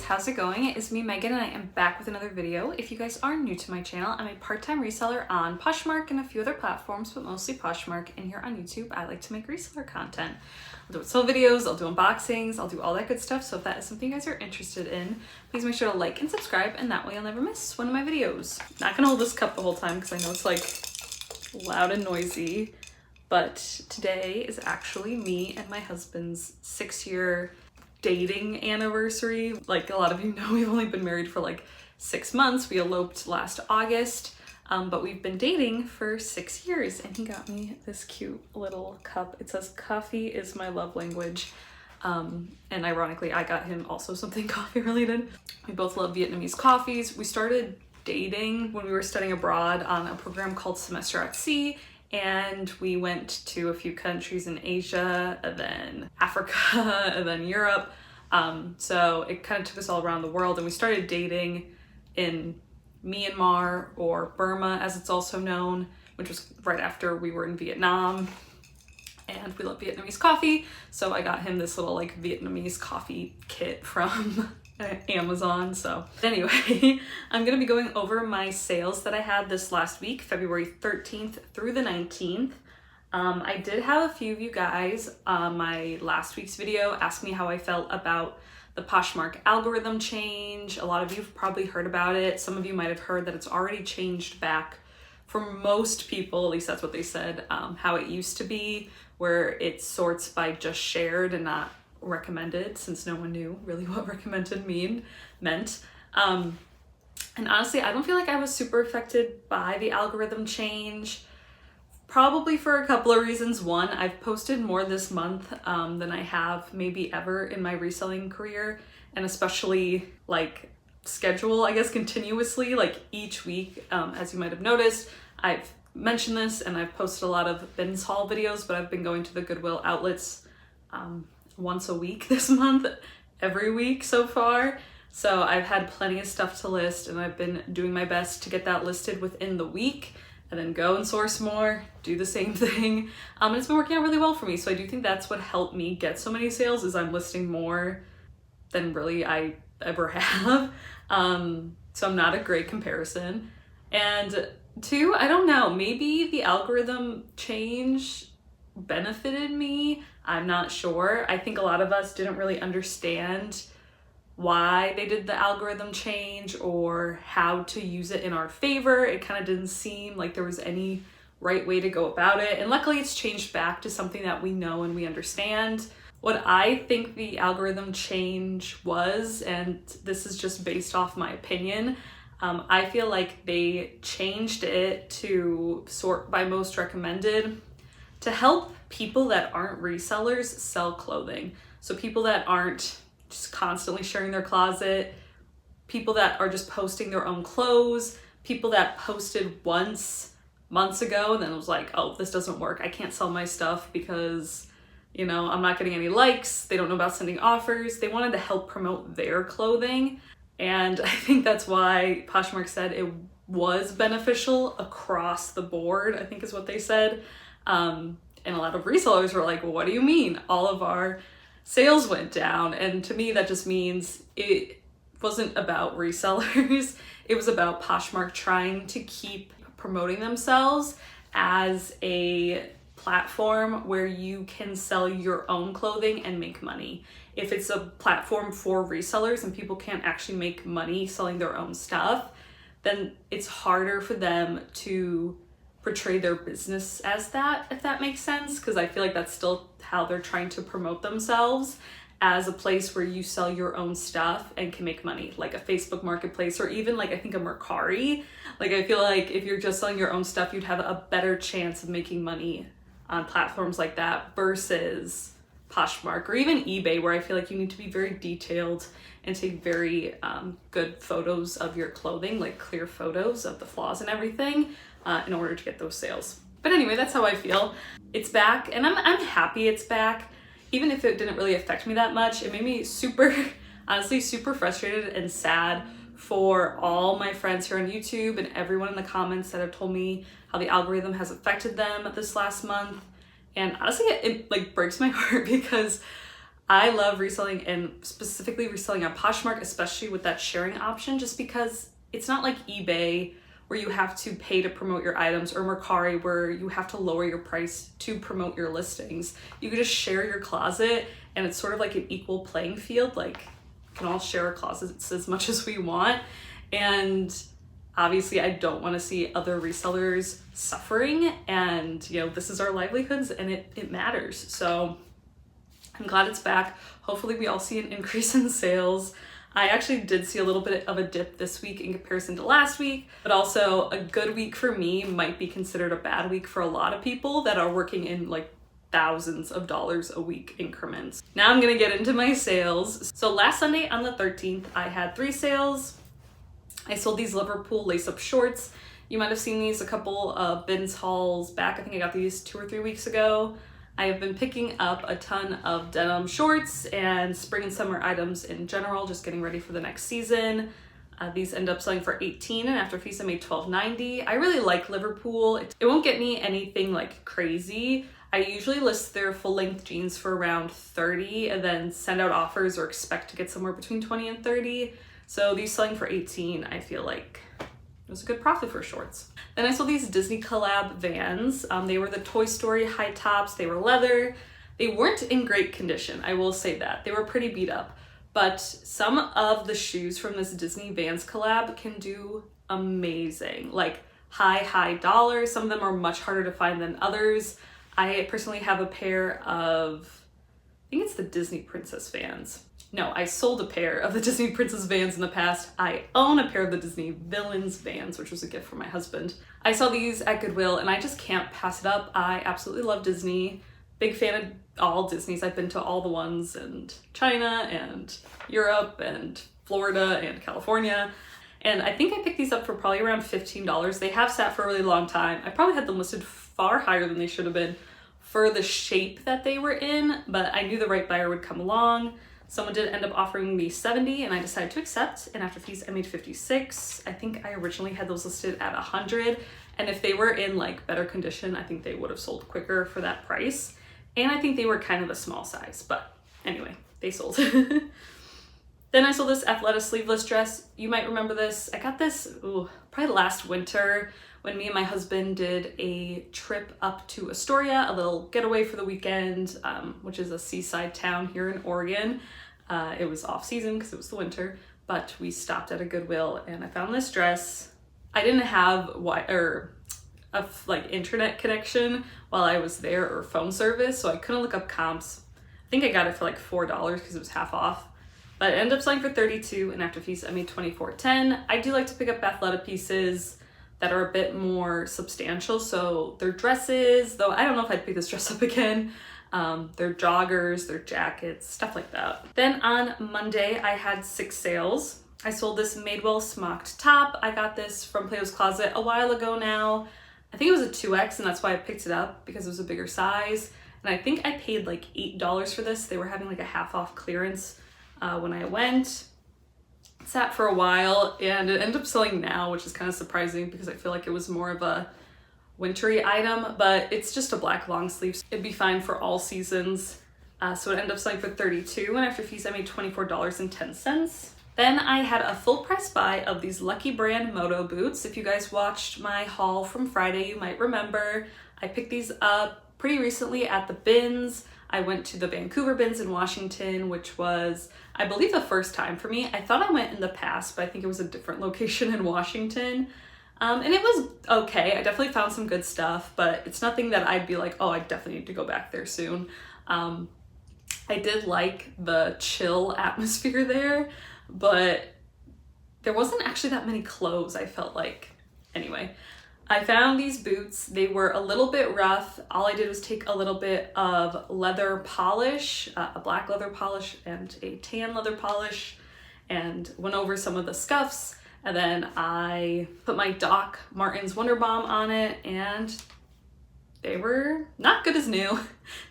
how's it going? It is me, Megan, and I am back with another video. If you guys are new to my channel, I'm a part-time reseller on Poshmark and a few other platforms, but mostly Poshmark. And here on YouTube, I like to make reseller content. I'll do sale videos, I'll do unboxings, I'll do all that good stuff. So if that is something you guys are interested in, please make sure to like and subscribe, and that way you'll never miss one of my videos. Not gonna hold this cup the whole time because I know it's like loud and noisy, but today is actually me and my husband's 6-year dating anniversary. Like a lot of you know, we've only been married for like 6 months. We eloped last August, but we've been dating for 6 years, and he got me this cute little cup. It says coffee is my love language. And ironically, I got him also something coffee related. We both love Vietnamese coffees. We started dating when we were studying abroad on a program called Semester at Sea, and we went to a few countries in Asia, and then Africa, and then Europe. So it kind of took us all around the world, and we started dating in Myanmar, or Burma as it's also known, which was right after we were in Vietnam. And we love Vietnamese coffee, so I got him this little like Vietnamese coffee kit from Amazon. So anyway, I'm gonna be going over my sales that I had this last week, February 13th through the 19th. I did have a few of you guys on my last week's video ask me how I felt about the Poshmark algorithm change. A lot of you have probably heard about it. Some of you might have heard that it's already changed back for most people, at least that's what they said, how it used to be, where it sorts by just shared and not recommended, since no one knew really what recommended meant. And honestly, I don't feel like I was super affected by the algorithm change, probably for a couple of reasons. One, I've posted more this month than I have maybe ever in my reselling career, and especially like schedule, I guess, continuously, like each week. As you might have noticed, I've mentioned this and I've posted a lot of bins haul videos, but I've been going to the Goodwill outlets once a week this month, every week so far. So I've had plenty of stuff to list, and I've been doing my best to get that listed within the week, and then go and source more, do the same thing. And it's been working out really well for me. So I do think that's what helped me get so many sales, is I'm listing more than really I ever have. So I'm not a great comparison. And two, I don't know, maybe the algorithm change benefited me. I'm not sure. I think a lot of us didn't really understand why they did the algorithm change or how to use it in our favor. It kind of didn't seem like there was any right way to go about it. And luckily it's changed back to something that we know and we understand. What I think the algorithm change was, and this is just based off my opinion, I feel like they changed it to sort by most recommended to help people that aren't resellers sell clothing. So people that aren't just constantly sharing their closet, people that are just posting their own clothes, people that posted once months ago and then was like, oh, this doesn't work, I can't sell my stuff because, you know, I'm not getting any likes, they don't know about sending offers. They wanted to help promote their clothing. And I think that's why Poshmark said it was beneficial across the board, I think is what they said. And a lot of resellers were like, well, what do you mean? All of our sales went down. And to me, that just means it wasn't about resellers. It was about Poshmark trying to keep promoting themselves as a platform where you can sell your own clothing and make money. If it's a platform for resellers and people can't actually make money selling their own stuff, then it's harder for them to portray their business as that, if that makes sense, because I feel like that's still how they're trying to promote themselves, as a place where you sell your own stuff and can make money, like a Facebook marketplace, or even like I think a Mercari. Like I feel like if you're just selling your own stuff, you'd have a better chance of making money on platforms like that versus Poshmark or even eBay, where I feel like you need to be very detailed and take very good photos of your clothing, like clear photos of the flaws and everything, in order to get those sales. But anyway, that's how I feel. It's back, and I'm happy it's back. Even if it didn't really affect me that much, it made me honestly super frustrated and sad for all my friends here on YouTube and everyone in the comments that have told me how the algorithm has affected them this last month. And honestly, it like breaks my heart because I love reselling, and specifically reselling on Poshmark, especially with that sharing option, just because it's not like eBay where you have to pay to promote your items, or Mercari where you have to lower your price to promote your listings. You can just share your closet, and it's sort of like an equal playing field. Like, we can all share our closets as much as we want. And obviously I don't want to see other resellers suffering, and you know, this is our livelihoods and it matters. So I'm glad it's back. Hopefully we all see an increase in sales. I actually did see a little bit of a dip this week in comparison to last week, but also a good week for me might be considered a bad week for a lot of people that are working in like thousands of dollars a week increments. Now I'm gonna get into my sales. So last Sunday on the 13th, I had 3 sales. I sold these Liverpool lace-up shorts. You might have seen these a couple of bins hauls back. I think I got these 2 or 3 weeks ago. I have been picking up a ton of denim shorts and spring and summer items in general, just getting ready for the next season. These end up selling for $18, and after fees I made $12.90. I really like Liverpool. It won't get me anything like crazy. I usually list their full-length jeans for around $30 and then send out offers or expect to get somewhere between $20 and $30. So these selling for $18, I feel like it was a good profit for shorts. Then I sold these Disney collab Vans. They were the Toy Story high tops. They were leather. They weren't in great condition, I will say that. They were pretty beat up. But some of the shoes from this Disney Vans collab can do amazing. Like high dollar. Some of them are much harder to find than others. I personally have a pair of, I think it's the Disney Princess Vans. No, I sold a pair of the Disney Princess Vans in the past. I own a pair of the Disney Villains Vans, which was a gift from my husband. I saw these at Goodwill and I just can't pass it up. I absolutely love Disney. Big fan of all Disneys. I've been to all the ones in China and Europe and Florida and California. And I think I picked these up for probably around $15. They have sat for a really long time. I probably had them listed far higher than they should have been for the shape that they were in, but I knew the right buyer would come along. Someone did end up offering me $70 and I decided to accept, and after fees I made $56. I think I originally had those listed at $100, and if they were in like better condition, I think they would have sold quicker for that price. And I think they were kind of a small size, but anyway, they sold. Then I sold this Athleta sleeveless dress. You might remember this. I got this probably last winter when me and my husband did a trip up to Astoria, a little getaway for the weekend, which is a seaside town here in Oregon. It was off season because it was the winter, but we stopped at a Goodwill and I found this dress. I didn't have internet connection while I was there, or phone service, so I couldn't look up comps. I think I got it for like $4 because it was half off, but it ended up selling for $32, and after fees I made $24.10. I do like to pick up Athleta pieces that are a bit more substantial, so they're dresses, though I don't know if I'd pick this dress up again. They're joggers, they're jackets, stuff like that. Then on Monday, I had 6 sales. I sold this Madewell smocked top. I got this from Plato's Closet a while ago now. I think it was a 2X, and that's why I picked it up, because it was a bigger size. And I think I paid like $8 for this. They were having like a half off clearance when I went. It sat for a while and it ended up selling now, which is kind of surprising because I feel like it was more of a wintry item, but it's just a black long sleeve. So it'd be fine for all seasons. So it ended up selling for $32, and after fees I made $24.10. Then I had a full price buy of these Lucky Brand Moto boots. If you guys watched my haul from Friday, you might remember I picked these up pretty recently at the bins. I went to the Vancouver bins in Washington, which was, I believe, the first time for me. I thought I went in the past, but I think it was a different location in Washington. And it was okay. I definitely found some good stuff, but it's nothing that I'd be like, oh, I definitely need to go back there soon. I did like the chill atmosphere there, but there wasn't actually that many clothes, I felt like. Anyway, I found these boots. They were a little bit rough. All I did was take a little bit of leather polish, a black leather polish and a tan leather polish, and went over some of the scuffs. And then I put my Doc Martens Wonder Bomb on it, and they were not good as new.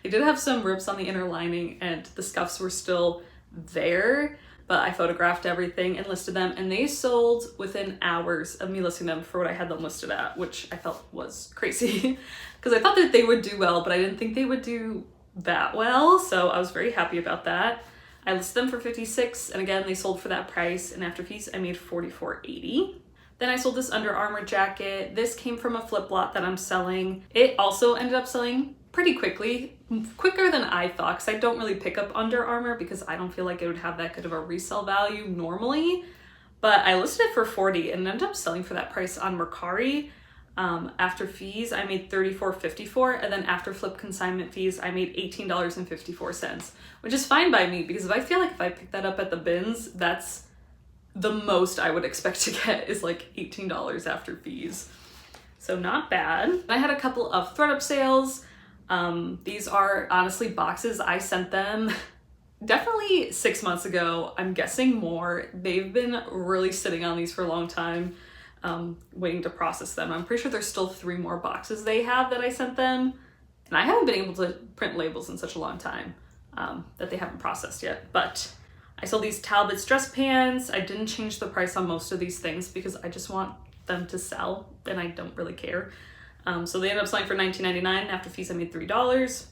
They did have some rips on the inner lining and the scuffs were still there, but I photographed everything and listed them, and they sold within hours of me listing them for what I had them listed at, which I felt was crazy because I thought that they would do well, but I didn't think they would do that well, so I was very happy about that. I listed them for $56, and again, they sold for that price, and after fees, I made $44.80. Then I sold this Under Armour jacket. This came from a flip lot that I'm selling. It also ended up selling pretty quickly, quicker than I thought, because I don't really pick up Under Armour because I don't feel like it would have that good of a resale value normally. But I listed it for $40 and ended up selling for that price on Mercari. After fees, I made $34.54, and then after flip consignment fees, I made $18.54, which is fine by me because I feel like if I pick that up at the bins, that's the most I would expect to get is like $18 after fees. So not bad. I had a couple of ThredUP sales. These are honestly boxes I sent them definitely 6 months ago. I'm guessing more. They've been really sitting on these for a long time, waiting to process them. I'm pretty sure there's still 3 more boxes they have that I sent them. And I haven't been able to print labels in such a long time that they haven't processed yet. But I sold these Talbot's dress pants. I didn't change the price on most of these things because I just want them to sell and I don't really care. So they ended up selling for $19.99. After fees, I made $3.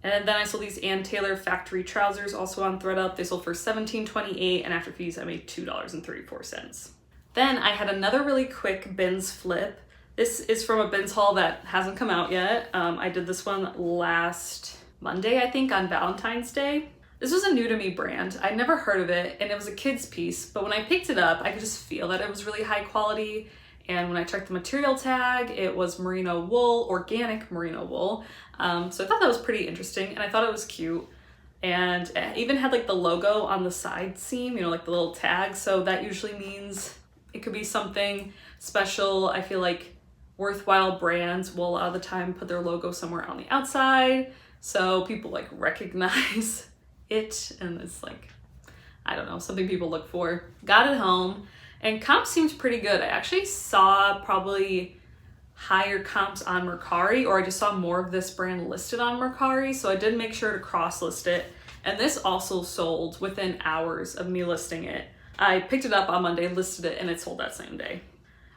And then I sold these Ann Taylor factory trousers also on ThredUP. They sold for $17.28, and after fees, I made $2.34. Then I had another really quick bins flip. This is from a bins haul that hasn't come out yet. I did this one last Monday, I think, on Valentine's Day. This was a new to me brand. I'd never heard of it, and it was a kid's piece, but when I picked it up, I could just feel that it was really high quality. And when I checked the material tag, it was merino wool, organic merino wool. So I thought that was pretty interesting, and I thought it was cute. And it even had like the logo on the side seam, you know, like the little tag. So that usually means it could be something special. I feel like worthwhile brands will a lot of the time put their logo somewhere on the outside, so people like recognize it, and it's like, I don't know, something people look for. Got it home. And comps seemed pretty good. I actually saw probably higher comps on Mercari, or I just saw more of this brand listed on Mercari, so I did make sure to cross-list it. And this also sold within hours of me listing it. I picked it up on Monday, listed it, and it sold that same day.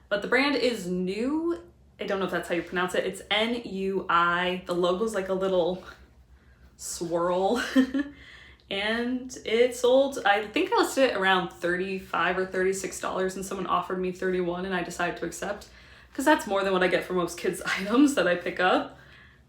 But the brand is New. I don't know if that's how you pronounce it. It's N-U-I. The logo's like a little swirl. And it sold, I think I listed it around $35 or $36, and someone offered me $31, and I decided to accept because that's more than what I get for most kids' items that I pick up.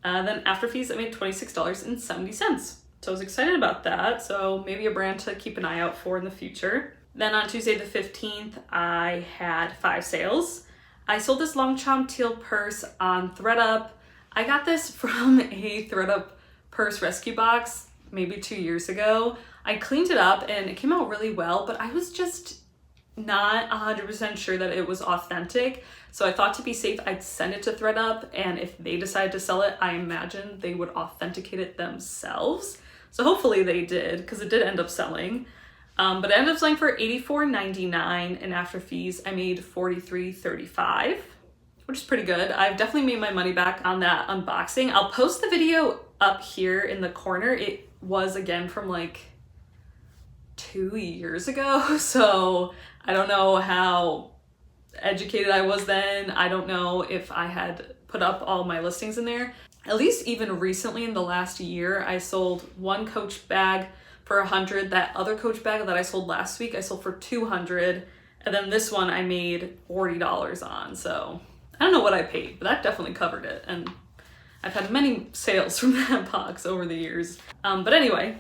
Then after fees, I made $26.70. So I was excited about that. So maybe a brand to keep an eye out for in the future. Then on Tuesday the 15th, I had 5 sales. I sold this Longchamp teal purse on ThredUP. I got this from a ThredUP purse rescue box maybe 2 years ago. I cleaned it up and it came out really well, but I was just not 100% sure that it was authentic. So I thought to be safe, I'd send it to ThredUP, and if they decided to sell it, I imagine they would authenticate it themselves. So hopefully they did, because it did end up selling. But it ended up selling for $84.99, and after fees, I made $43.35, which is pretty good. I've definitely made my money back on that unboxing. I'll post the video up here in the corner. It was again from like 2 years ago, so I don't know how educated I was then. I don't know if I had put up all my listings in there. At least even recently in the last year, I sold one Coach bag for $100. That other Coach bag that I sold last week, I sold for $200, and then this one I made $40 on. So I don't know what I paid, but that definitely covered it, and I've had many sales from that box over the years. But anyway,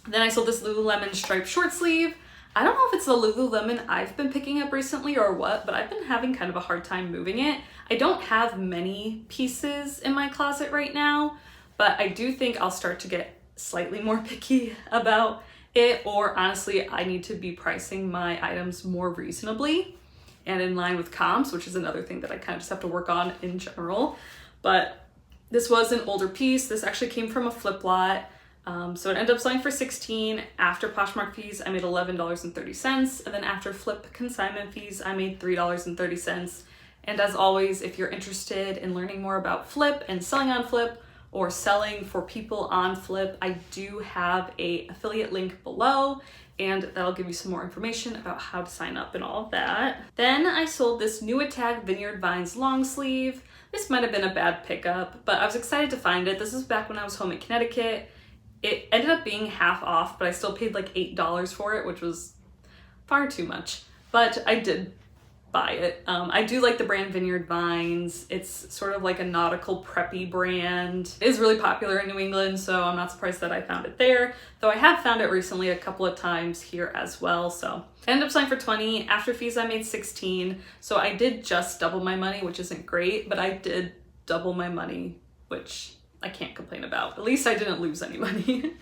then I sold this Lululemon striped short sleeve. I don't know if it's the Lululemon I've been picking up recently or what, but I've been having kind of a hard time moving it. I don't have many pieces in my closet right now, but I do think I'll start to get slightly more picky about it, or honestly, I need to be pricing my items more reasonably and in line with comps, which is another thing that I kind of just have to work on in general. But this was an older piece. This actually came from a flip lot. So it ended up selling for $16. After Poshmark fees, I made $11.30. And then after flip consignment fees, I made $3.30. And as always, if you're interested in learning more about flip and selling on flip, or selling for people on flip, I do have an affiliate link below, and that'll give you some more information about how to sign up and all of that. Then I sold this new Vineyard Vines long sleeve. this might have been a bad pickup, but I was excited to find it. This is back when I was home in Connecticut. It ended up being half off, but I still paid like $8 for it, which was far too much, but I did buy it. I do like the brand Vineyard Vines. It's sort of like a nautical preppy brand. It is really popular in New England, so I'm not surprised that I found it there, though I have found it recently a couple of times here as well. So I ended up selling for 20. After fees, I made 16. So I did just double my money, which isn't great, but I did double my money, which I can't complain about. At least I didn't lose any money.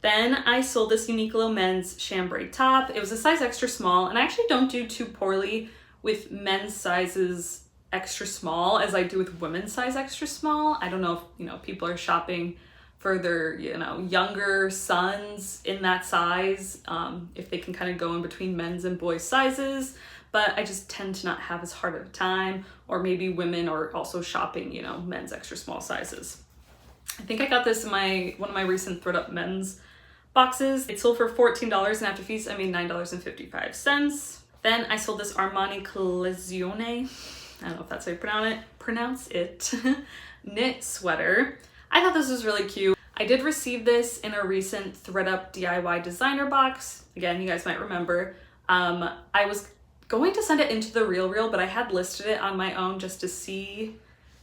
Then I sold this Uniqlo men's chambray top. It was a size extra small, and I actually don't do too poorly with men's sizes extra small as I do with women's size extra small. I don't know if, people are shopping for their, younger sons in that size, if they can kind of go in between men's and boys sizes, but I just tend to not have as hard of a time, or maybe women are also shopping, men's extra small sizes. I think I got this in one of my recent ThredUP men's boxes. It sold for $14, and after fees, I made $9.55. Then I sold this Armani Collezione, I don't know if that's how you pronounce it, knit sweater. I thought this was really cute. I did receive this in a recent ThredUP DIY designer box. Again, you guys might remember. I was going to send it into the RealReal, but I had listed it on my own just to see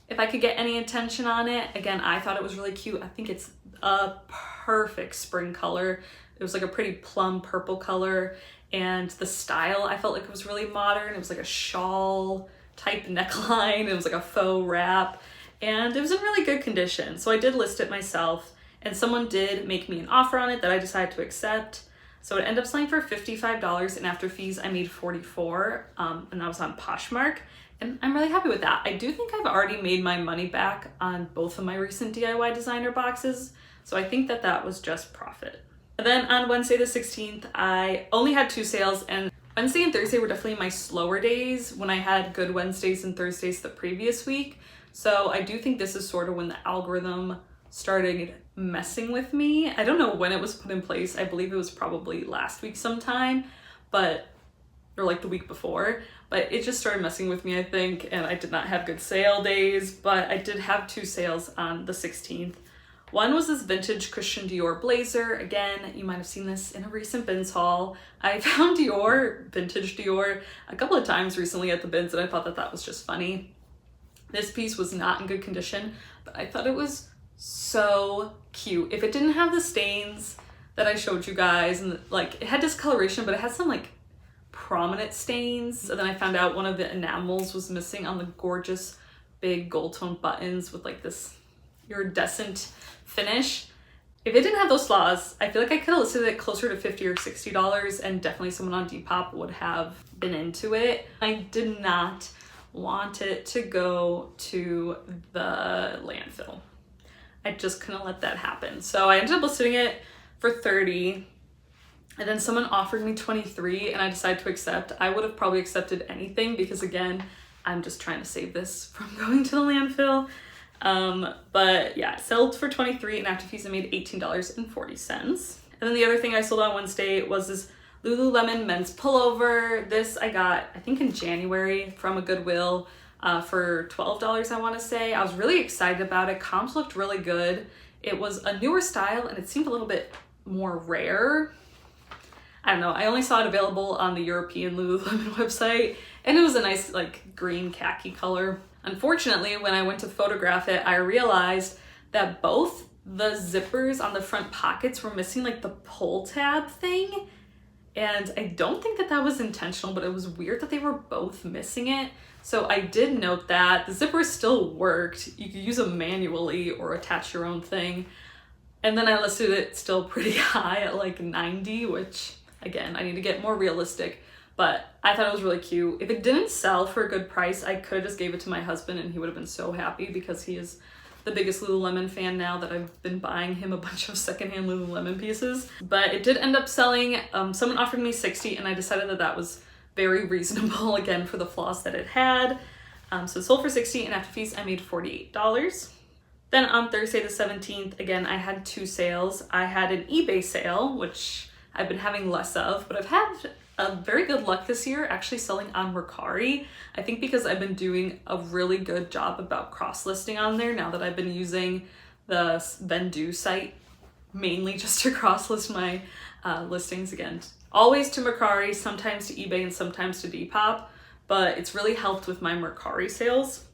if I could get any attention on it. Again, I thought it was really cute. I think it's a perfect spring color. It was like a pretty plum purple color, and the style I felt like it was really modern. It was like a shawl type neckline. It was like a faux wrap, and it was in really good condition. So I did list it myself, and someone did make me an offer on it that I decided to accept. So it ended up selling for $55, and after fees I made $44, and that was on Poshmark. And I'm really happy with that. I do think I've already made my money back on both of my recent DIY designer boxes, so I think that was just profit. And then on Wednesday the 16th, I only had 2 sales, and Wednesday and Thursday were definitely my slower days when I had good Wednesdays and Thursdays the previous week. So I do think this is sort of when the algorithm started messing with me. I don't know when it was put in place. I believe it was probably last week sometime, or like the week before, but it just started messing with me, I think, and I did not have good sale days, but I did have 2 sales on the 16th. One was this vintage Christian Dior blazer. Again, you might have seen this in a recent bins haul. I found vintage Dior, a couple of times recently at the bins, and I thought that was just funny. This piece was not in good condition, but I thought it was so cute. If it didn't have the stains that I showed you guys, and it had discoloration, but it had some prominent stains. And then I found out one of the enamels was missing on the gorgeous big gold tone buttons with this iridescent finish. If it didn't have those flaws, I feel like I could have listed it closer to $50 or $60, and definitely someone on Depop would have been into it. I did not want it to go to the landfill. I just couldn't let that happen. So I ended up listing it for $30, and then someone offered me $23, and I decided to accept. I would have probably accepted anything because, again, I'm just trying to save this from going to the landfill. But yeah, it sold for $23, and after fees I made $18.40. And then the other thing I sold on Wednesday was this Lululemon men's pullover. This I got, I think, in January from a Goodwill for $12, I want to say. I was really excited about it. Comps looked really good. It was a newer style, and it seemed a little bit more rare. I don't know, I only saw it available on the European Lululemon website, and it was a nice green khaki color. Unfortunately, when I went to photograph it, I realized that both the zippers on the front pockets were missing the pull tab thing. And I don't think that was intentional, but it was weird that they were both missing it. So I did note that the zippers still worked. You could use them manually or attach your own thing. And then I listed it still pretty high at 90, which again, I need to get more realistic. But I thought it was really cute. If it didn't sell for a good price, I could have just gave it to my husband, and he would have been so happy because he is the biggest Lululemon fan now that I've been buying him a bunch of secondhand Lululemon pieces. But it did end up selling. Someone offered me $60, and I decided that was very reasonable, again, for the flaws that it had. So it sold for $60, and after fees I made $48. Then on Thursday the 17th, again, I had 2 sales. I had an eBay sale, which I've been having less of, but I've had very good luck this year actually selling on Mercari. I think because I've been doing a really good job about cross-listing on there now that I've been using the Vendu site mainly just to cross-list my listings again. Always to Mercari, sometimes to eBay, and sometimes to Depop, but it's really helped with my Mercari sales.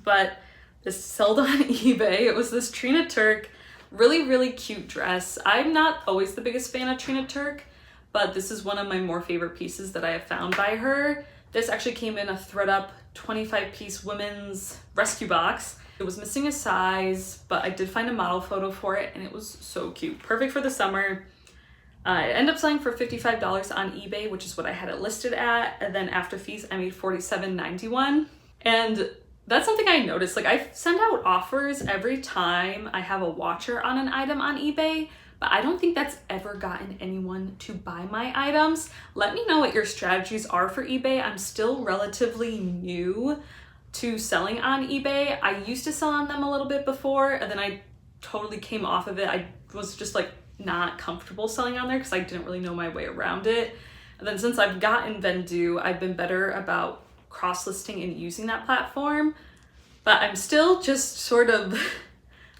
But this sold on eBay. It was this Trina Turk, really cute dress. I'm not always the biggest fan of Trina Turk, but this is one of my more favorite pieces that I have found by her. This actually came in a ThredUP 25-piece women's rescue box. It was missing a size, but I did find a model photo for it, and it was so cute. Perfect for the summer. It ended up selling for $55 on eBay, which is what I had it listed at, and then after fees, I made $47.91. And that's something I noticed. Like, I send out offers every time I have a watcher on an item on eBay, but I don't think that's ever gotten anyone to buy my items. Let me know what your strategies are for eBay. I'm still relatively new to selling on eBay. I used to sell on them a little bit before, and then I totally came off of it. I was just like not comfortable selling on there because I didn't really know my way around it. And then since I've gotten Vendu, I've been better about cross-listing and using that platform, but I'm still just sort of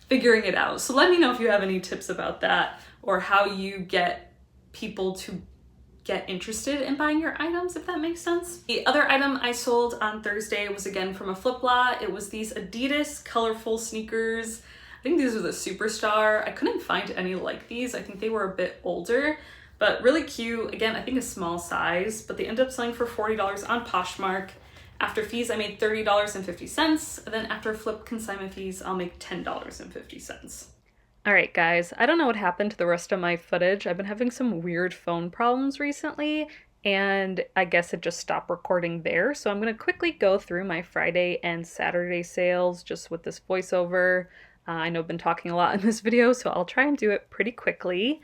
figuring it out. So let me know if you have any tips about that, or how you get people to get interested in buying your items, if that makes sense. The other item I sold on Thursday was again from a flip lot. It was these Adidas colorful sneakers. I think these are the Superstar. I couldn't find any like these. I think they were a bit older, but really cute. Again, I think a small size, but they ended up selling for $40 on Poshmark. After fees, I made $30.50. Then after flip consignment fees, I'll make $10.50. All right, guys, I don't know what happened to the rest of my footage. I've been having some weird phone problems recently, and I guess it just stopped recording there. So I'm gonna quickly go through my Friday and Saturday sales just with this voiceover. I know I've been talking a lot in this video, so I'll try and do it pretty quickly.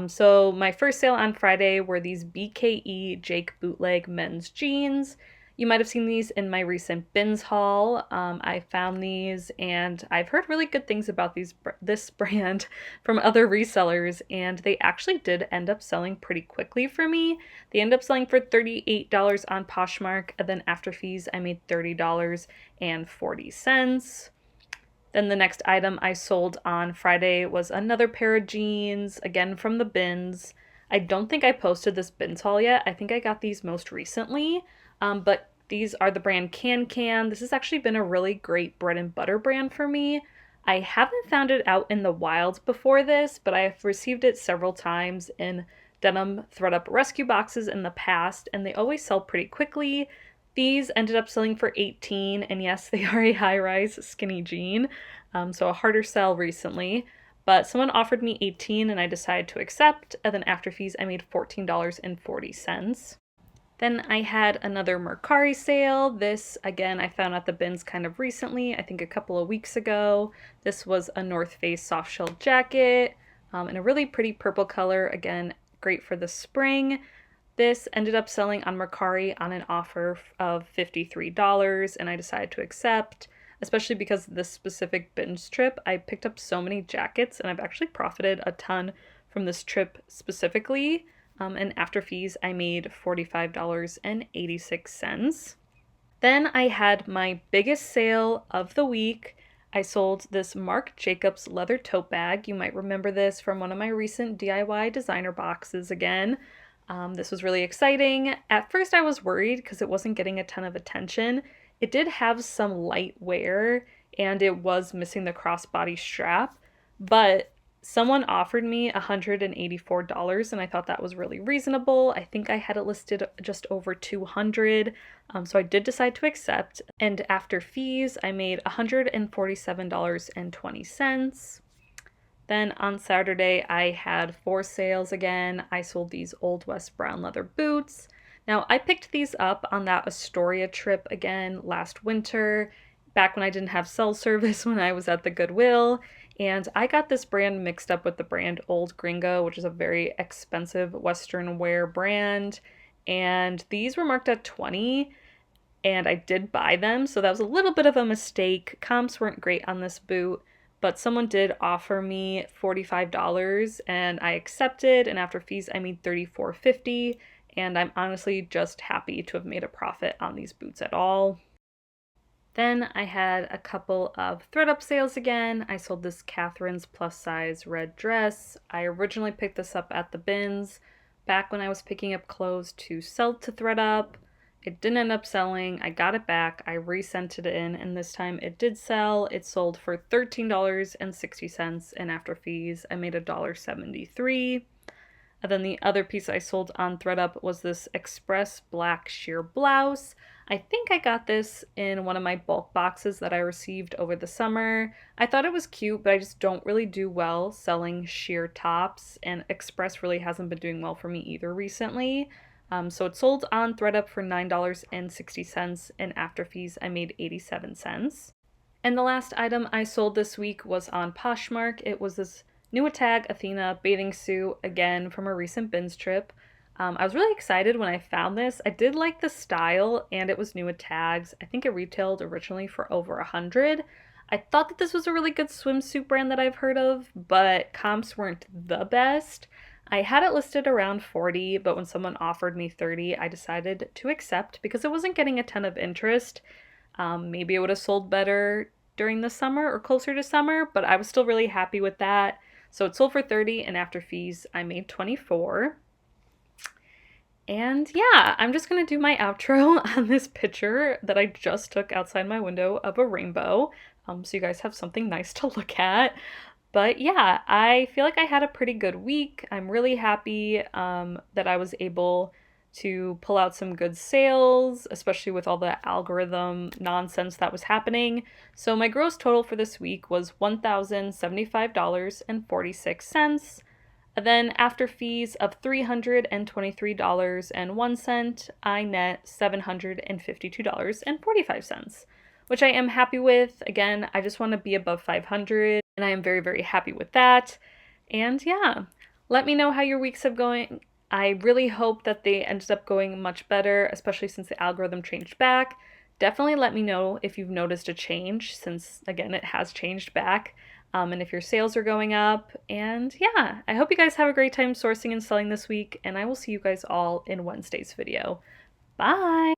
So my first sale on Friday were these BKE Jake bootleg men's jeans. You might have seen these in my recent bins haul. I found these, and I've heard really good things about this brand from other resellers, and they actually did end up selling pretty quickly for me. They ended up selling for $38 on Poshmark, and then after fees, I made $30.40. Then the next item I sold on Friday was another pair of jeans, again from the bins. I don't think I posted this bins haul yet. I think I got these most recently, but these are the brand Can. This has actually been a really great bread and butter brand for me. I haven't found it out in the wild before this, but I have received it several times in denim ThredUP rescue boxes in the past, and they always sell pretty quickly. These ended up selling for $18, and yes, they are a high-rise skinny jean, so a harder sell recently. But someone offered me $18, and I decided to accept, and then after fees, I made $14.40. Then I had another Mercari sale. This, again, I found at the bins kind of recently, I think a couple of weeks ago. This was a North Face soft shell jacket in a really pretty purple color. Again, great for the spring. This ended up selling on Mercari on an offer of $53, and I decided to accept, especially because of this specific binge trip. I picked up so many jackets, and I've actually profited a ton from this trip specifically. And after fees, I made $45.86. Then I had my biggest sale of the week. I sold this Marc Jacobs leather tote bag. You might remember this from one of my recent DIY designer boxes again. This was really exciting. At first I was worried because it wasn't getting a ton of attention. It did have some light wear, and it was missing the crossbody strap, but someone offered me $184, and I thought that was really reasonable. I think I had it listed just over $200, so I did decide to accept, and after fees, I made $147.20. Then on Saturday, I had 4 sales again. I sold these Old West brown leather boots. Now, I picked these up on that Astoria trip again last winter, back when I didn't have cell service when I was at the Goodwill, and I got this brand mixed up with the brand Old Gringo, which is a very expensive Western wear brand, and these were marked at $20, and I did buy them, so that was a little bit of a mistake. Comps weren't great on this boot, but someone did offer me $45, and I accepted, and after fees I made $34.50, and I'm honestly just happy to have made a profit on these boots at all. Then I had a couple of ThredUP sales again. I sold this Catherine's plus size red dress. I originally picked this up at the bins back when I was picking up clothes to sell to ThredUP. It didn't end up selling. I got it back. I resent it in, and this time it did sell. It sold for $13.60, and after fees, I made $1.73. And then the other piece I sold on ThredUp was this express black sheer blouse. I think I got this in one of my bulk boxes that I received over the summer. I thought it was cute, but I just don't really do well selling sheer tops, and express really hasn't been doing well for me either recently. So it sold on ThredUp for $9.60, and after fees I made 87 cents. And the last item I sold this week was on Poshmark. It was this Nuitag Athena bathing suit, again from a recent bins trip. I was really excited when I found this. I did like the style, and it was Nuitag's. I think it retailed originally for over $100. I thought that this was a really good swimsuit brand that I've heard of, but comps weren't the best. I had it listed around $40, but when someone offered me $30, I decided to accept because it wasn't getting a ton of interest. Maybe it would have sold better during the summer or closer to summer, but I was still really happy with that. So it sold for $30, and after fees, I made $24. And yeah, I'm just gonna do my outro on this picture that I just took outside my window of a rainbow, so you guys have something nice to look at. But yeah, I feel like I had a pretty good week. I'm really happy that I was able to pull out some good sales, especially with all the algorithm nonsense that was happening. So my gross total for this week was $1,075.46. And then after fees of $323.01, I net $752.45, which I am happy with. Again, I just want to be above 500, and I am very, very happy with that. And yeah, let me know how your weeks have going. I really hope that they ended up going much better, especially since the algorithm changed back. Definitely let me know if you've noticed a change, since again, it has changed back. And if your sales are going up. And yeah, I hope you guys have a great time sourcing and selling this week, and I will see you guys all in Wednesday's video. Bye!